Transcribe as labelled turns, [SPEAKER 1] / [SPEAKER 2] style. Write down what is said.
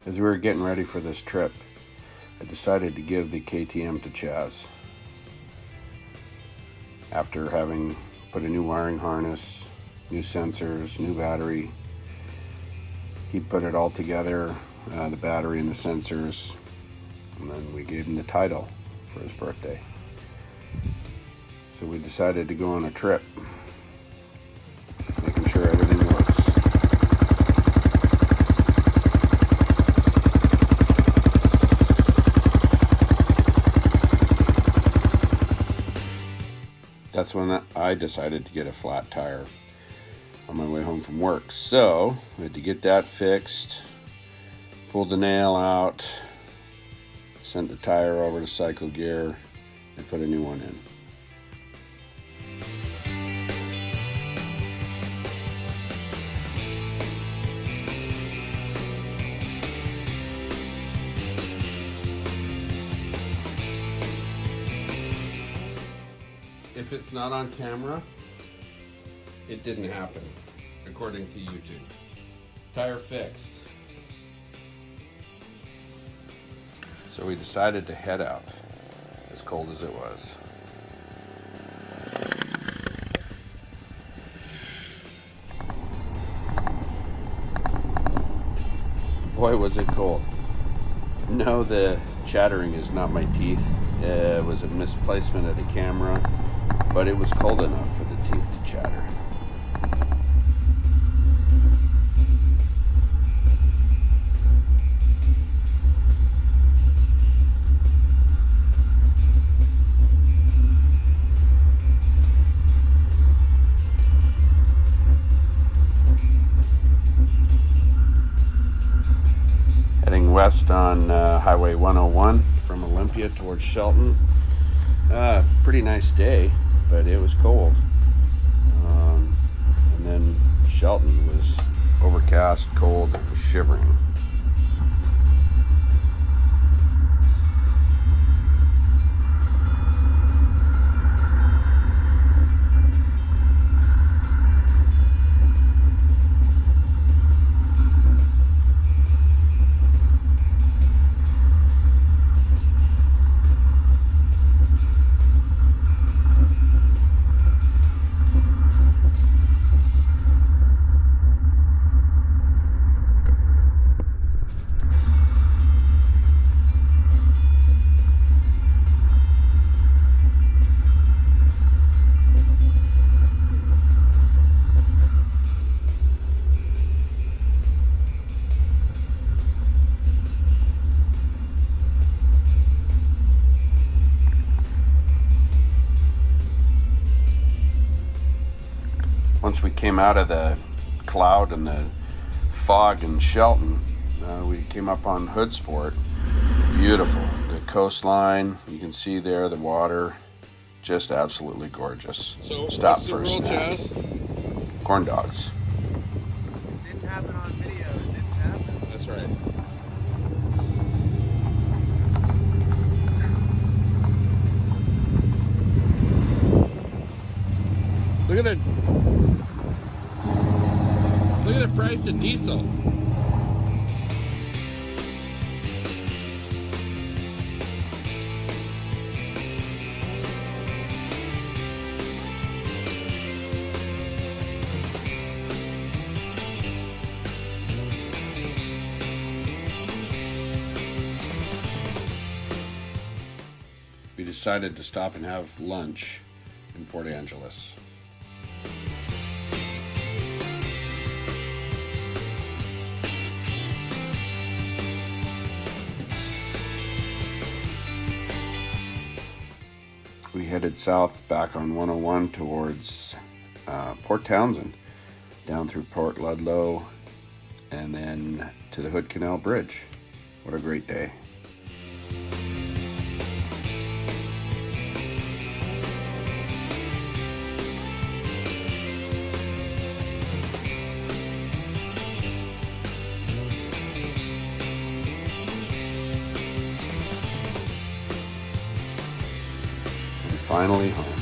[SPEAKER 1] As we were getting ready for this trip, I decided to give the KTM to Chaz. After having put a new wiring harness, new sensors, new battery, he put it all together, the battery and the sensors, and then we gave him the title for his birthday. So we decided to go on a trip, making sure everything works. That's when I decided to get a flat tire on my way home from work. So we had to get that fixed, pulled the nail out, sent the tire over to Cycle Gear, and put a new one in. If it's not on camera, it didn't happen, according to YouTube. Tire fixed. So we decided to head out, as cold as it was. Boy, was it cold. No, the chattering is not my teeth. It was a misplacement of the camera, but it was cold enough for the teeth to chatter. Heading west on Highway 101 from Olympia towards Shelton. Pretty nice day, but it was cold. And then Shelton was overcast, cold, and shivering. Once we came out of the cloud and the fog in Shelton, we came up on Hoodsport. Beautiful. The coastline, you can see there the water, just absolutely gorgeous.
[SPEAKER 2] So
[SPEAKER 1] stop for a snack. Corn dogs.
[SPEAKER 3] It didn't happen on video. It didn't happen.
[SPEAKER 2] That's right. Look at that. Look at the price of diesel.
[SPEAKER 1] We decided to stop and have lunch in Port Angeles. We headed south back on 101 towards Port Townsend, down through Port Ludlow, and then to the Hood Canal Bridge. What a great day. Finally home.